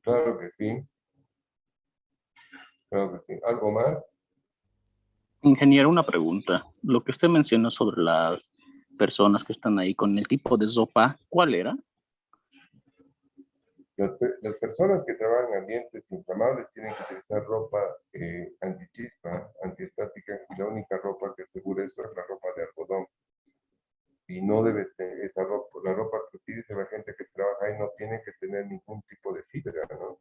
Claro que sí. Claro que sí. ¿Algo más? Ingeniero, una pregunta. Lo que usted mencionó sobre las personas que están ahí con el tipo de sopa, ¿cuál era? Las personas que trabajan en ambientes inflamables tienen que utilizar ropa antichispa, antiestática, y la única ropa que asegura eso es la ropa de algodón. Y no debe tener esa ropa, la ropa que utiliza la gente que trabaja ahí no tiene que tener ningún tipo de fibra, ¿no?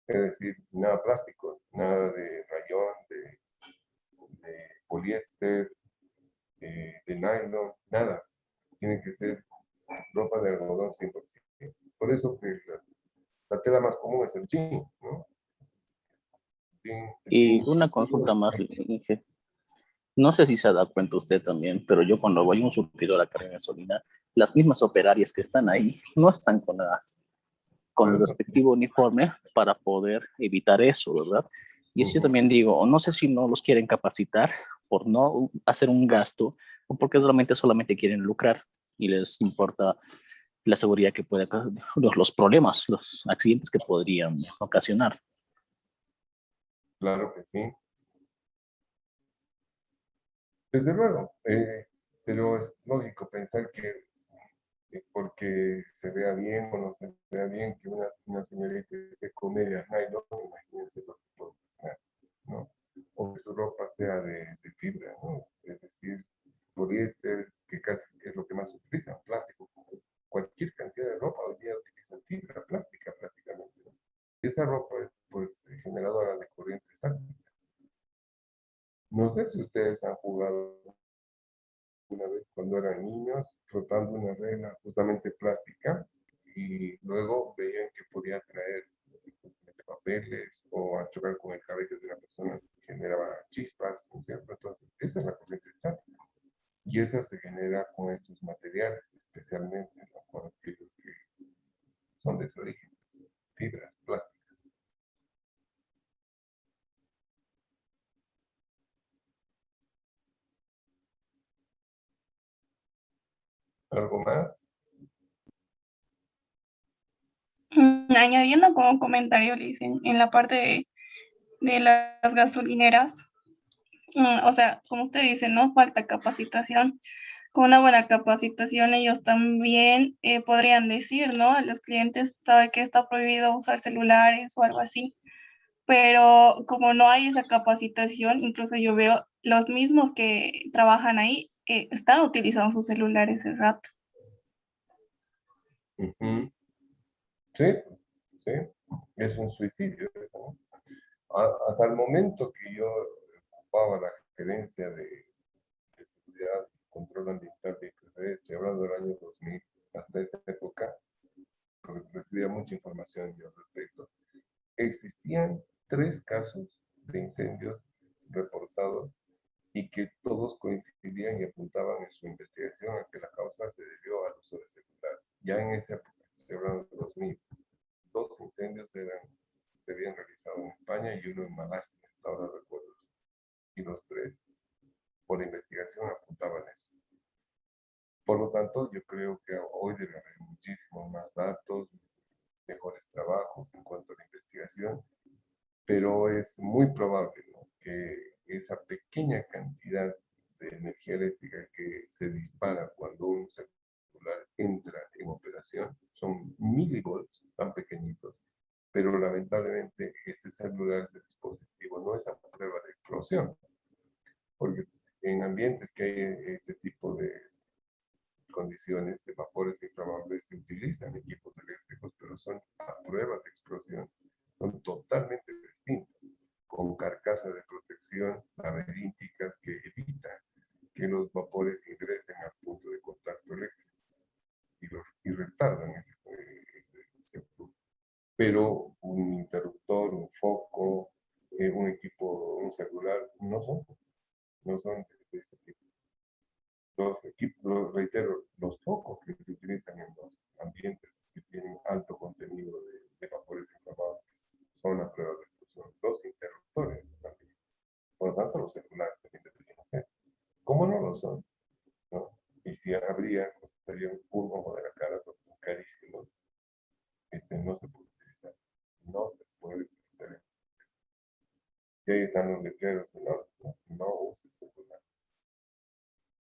Es decir, nada plástico, nada de rayón, de poliéster, de nylon, nada. Tiene que ser ropa de algodón 100%. Por eso que la tela más común es el jean, ¿no? Y una consulta más, Inge. No sé si se da cuenta usted también, pero yo cuando voy a un surtidor a cargar gasolina, las mismas operarias que están ahí no están con el respectivo uniforme para poder evitar eso, ¿verdad? Y eso yo también digo, o no sé si no los quieren capacitar por no hacer un gasto o porque solamente quieren lucrar y les importa la seguridad que puede, los problemas, los accidentes que podrían ocasionar. Claro que sí. Desde luego, pero es lógico pensar que porque se vea bien o no se vea bien que una señorita esté con medias nylon, imagínense lo que puede pasar, ¿no? O que su ropa sea de fibra, ¿no? Es decir, poliéster, que casi es lo que más utilizan, plástico. Cualquier cantidad de ropa hoy día utilizan fibra plástica prácticamente, ¿no? Esa ropa es pues generadora de corriente estática. No sé si ustedes han jugado una vez cuando eran niños, frotando una regla justamente plástica y luego veían que podía traer papeles o a chocar con el cabello de una persona que generaba chispas, ¿no es cierto? Entonces, esa es la corriente estática y esa se genera con estos materiales, especialmente, ¿no? Con aquellos que son de su origen, fibras plásticas. ¿Algo más? Añadiendo como comentario, le dicen, en la parte de las gasolineras, o sea, como usted dice, no falta capacitación. Con una buena capacitación ellos también podrían decir, ¿no? A los clientes, sabe que está prohibido usar celulares o algo así. Pero como no hay esa capacitación, incluso yo veo los mismos que trabajan ahí, están utilizando sus celulares el rato. Uh-huh. Sí, sí, es un suicidio eso, ¿no? Hasta el momento que yo ocupaba la gerencia de seguridad calidad y control ambiental de IPC, estoy hablando del año 2000, hasta esa época, porque recibía mucha información yo al respecto, existían 3 casos de incendios reportados y que todos coincidían y apuntaban en su investigación a que la causa se debió al uso de celular. Ya en esa época, estoy hablando de 2000, 2 incendios se habían realizado en España y uno en Malasia, hasta ahora recuerdo. Y los 3, por la investigación, apuntaban eso. Por lo tanto, yo creo que hoy debe haber muchísimos más datos, mejores trabajos en cuanto a la investigación, pero es muy probable, ¿no?, que esa pequeña cantidad de energía eléctrica que se dispara cuando un celular entra en operación son milivolts, tan pequeñitos, pero lamentablemente ese celular, ese dispositivo, no es a prueba de explosión, porque en ambientes que hay este tipo de condiciones de vapores inflamables se utilizan equipos eléctricos, pero son a prueba de explosión, son totalmente distintos, con carcasas de protección laberínticas que evitan que los vapores ingresen al punto de contacto eléctrico y retardan ese flujo. Pero un interruptor, un foco, un equipo, un celular, no son de ese tipo. Los equipos, reitero, los focos que se utilizan en los ambientes que tienen alto contenido de vapores inflamables son a prueba de explosión. Los interruptores también. Por lo tanto, los celulares también deberían ser. ¿Cómo no lo son? ¿No? Y si habría, costaría un ojo de la cara, porque son carísimos. No se puede utilizar. No se puede utilizar. Y ahí están los letreros, no uses celular.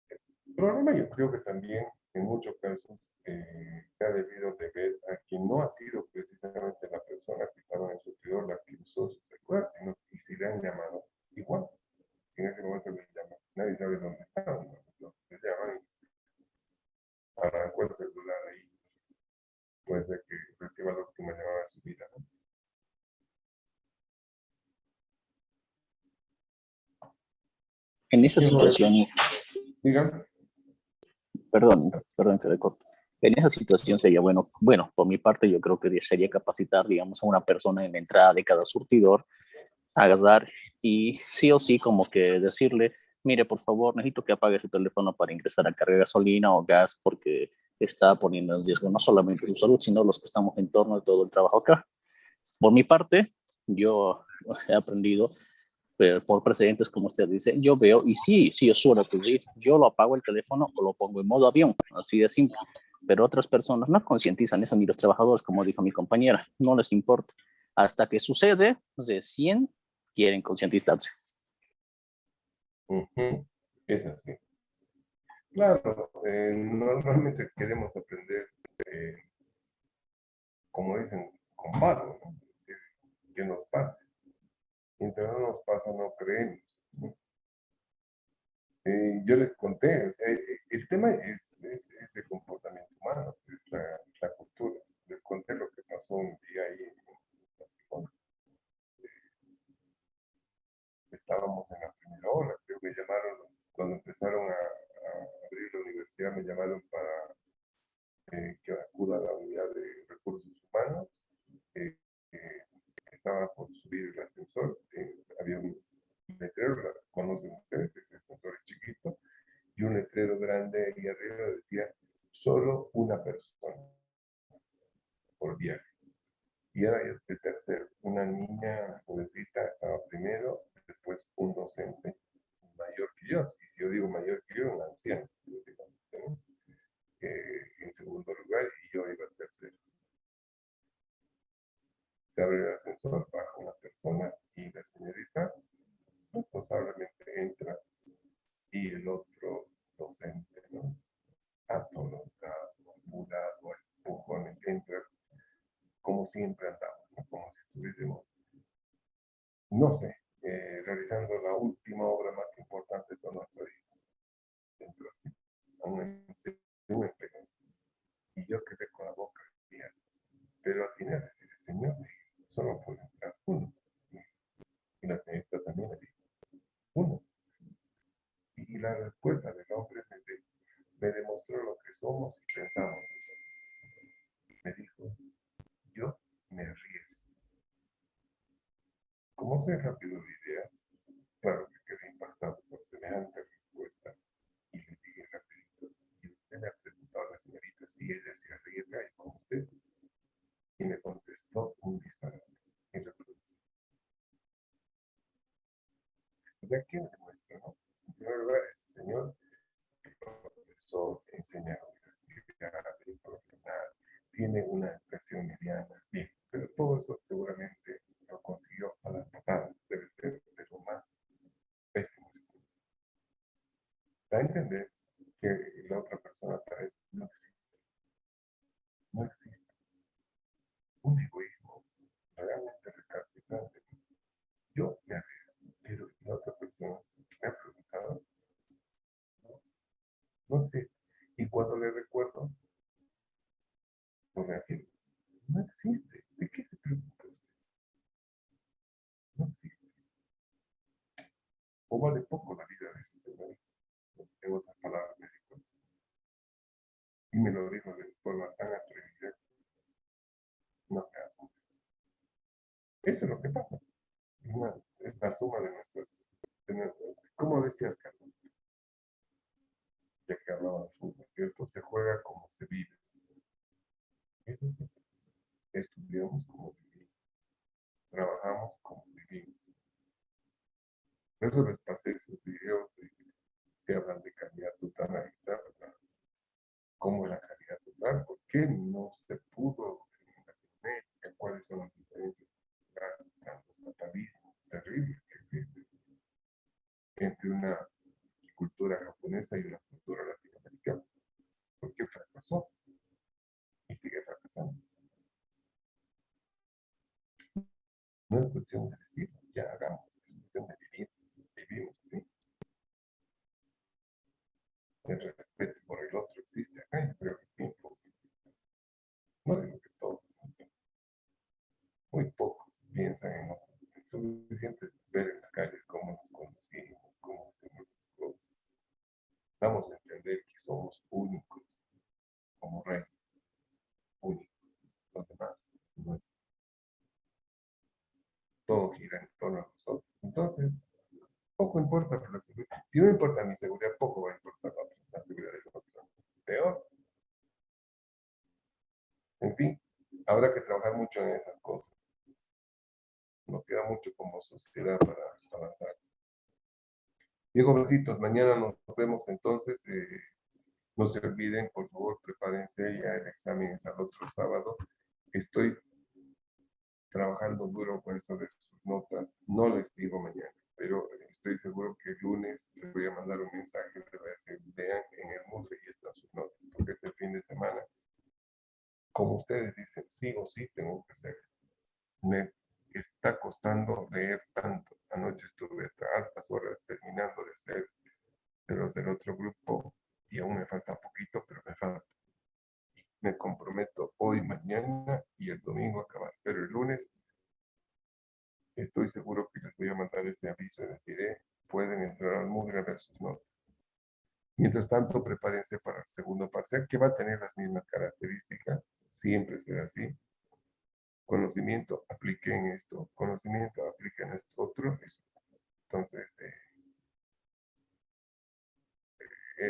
El problema yo creo que también en muchos casos se ha debido de ver a que no ha sido precisamente la persona que estaba en el surtidor la que usó su celular, sino que si le han llamado igual. Si en ese momento le llaman, nadie sabe dónde estaban, ¿no? Le llaman, arrancó el celular ahí. Puede ser que reciba la última llamada de su vida, ¿no? En esa situación, Digan. perdón que le corto. En esa situación sería bueno, por mi parte yo creo que sería capacitar, digamos, a una persona en la entrada de cada surtidor, agarrar y sí o sí como que decirle, mire, por favor, necesito que apague su teléfono para ingresar a cargar gasolina o gas porque está poniendo en riesgo no solamente su salud, sino los que estamos en torno de todo el trabajo acá. Por mi parte, yo he aprendido por precedentes, como usted dice, yo veo y sí suele ocurrir, yo lo apago el teléfono o lo pongo en modo avión, así de simple, pero otras personas no concientizan eso, ni los trabajadores, como dijo mi compañera, no les importa. Hasta que sucede, recién quieren concientizarse. Es así. Claro, normalmente queremos aprender, como dicen, con palo, ¿no? Es decir, que nos pase. Mientras no nos pasa, no creemos, ¿no? Yo les conté, o sea, el tema es de comportamiento humano, es la cultura. Les conté lo que pasó un día ahí en Barcelona. Estábamos en la primera ola, creo que me llamaron, cuando empezaron a abrir la universidad, me llamaron para que acuda a la unidad de recursos humanos. Estaba por subir el ascensor, había un letrero, conocen ustedes, ese ascensor es chiquito, y un letrero grande ahí arriba decía, solo una persona por viaje. Y era el tercero, una niña jovencita estaba primero, después un docente mayor que yo, y si yo digo mayor que yo, un anciano, ¿no? En segundo lugar, y yo iba tercero. Se abre el ascensor, baja una persona y la señorita responsablemente entra y el otro docente, ¿no? Atolondrado, mudado, empujones, entra como siempre andamos, ¿no? Como si estuviésemos, no sé, realizando la última obra más importante de toda nuestra vida. Dentro así, a un empeño. Y yo quedé con la boca abierta. Pero al final decía, señor, solo puede entrar uno. Y la señorita también le dijo, uno. Y la respuesta del hombre me demostró lo que somos y pensamos nosotros. Me dijo, yo me arriesgo. Como soy rápido de ideas, claro que quedé impactado por semejante respuesta y le dije rapidito, y usted le ha preguntado a la señorita si ella se arriesga y con usted, y me contestó un disparate irreproducible. O sea, ¿quién demuestra, no? En primer lugar, ese señor, profesor, enseña en la universidad, es profesional, tiene una educación mediana, bien, pero todo eso seguramente lo consiguió a las patadas, debe ser de lo más pésimo. Da a entender que la otra persona para él no existe. No existe. Un egoísmo realmente recalcitrante. Yo me arriesgo, pero la otra persona me ha preguntado, no existe. Y cuando le recuerdo, lo reafirmo. No existe. ¿De qué se preocupa usted? No existe. O vale poco la vida de ese señor. En otras palabras, me dijo. Y me lo dijo de forma tan atrevida. No me hace. Eso es lo que pasa. Es la suma de nuestras. ¿Cómo decías, Carlos? Ya que hablaba de fútbol, ¿cierto? Se juega como se vive. Es así. Estudiamos como vivimos. Trabajamos como vivimos. Por eso les pasé esos videos de se hablan de calidad total ahorita, ¿verdad? ¿Cómo es la calidad total? ¿Por qué no se pudo en Latinoamérica? ¿Cuáles son las diferencias culturales, los fatalismos terribles que existen entre una cultura japonesa y una cultura latinoamericana? ¿Por qué fracasó? Y sigue fracasando. No es cuestión de decir, ya hagamos, es cuestión de vivir. Vivimos así. El respeto por el otro existe acá, yo creo que bien poco. No digo que todos, muy pocos piensan en nosotros. Es suficiente ver en las calles cómo nos conducimos, cómo hacemos las cosas. Vamos a entender que somos únicos, como reyes, únicos. Los demás no es. Todo gira en torno a nosotros. Entonces, poco importa por la seguridad. Si no importa mi seguridad, poco va a importar la seguridad del otro. Peor. En fin, habrá que trabajar mucho en esas cosas. Nos queda mucho como sociedad para avanzar. Bien, jovencitos, mañana nos vemos entonces. No se olviden, por favor, prepárense, ya el examen es al otro sábado. Estoy trabajando duro con eso de sus notas. No les digo mañana, pero estoy seguro que el lunes les voy a mandar un mensaje, les voy a decir, vean en el Moodle y están sus notas, porque este fin de semana, como ustedes dicen, sí o sí tengo que hacer. Me está costando leer tanto. Anoche estuve hasta altas horas terminando de hacer de los del otro grupo y aún me falta poquito, pero me falta. Me comprometo hoy, mañana y el domingo a acabar. Pero el lunes estoy seguro que les voy a mandar ese aviso y les diré, pueden entrar al Moodle a ver sus notas. Mientras tanto, prepárense para el segundo parcial, que va a tener las mismas características, siempre será así. Conocimiento, apliquen esto. Conocimiento, apliquen esto otro. Entonces,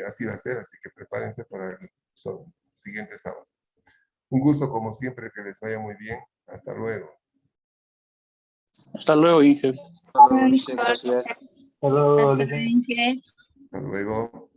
así va a ser, así que prepárense para el siguiente sábado. Un gusto, como siempre, que les vaya muy bien. Hasta luego. Hasta luego, Inge. Muchas gracias. Hasta luego, Hasta luego.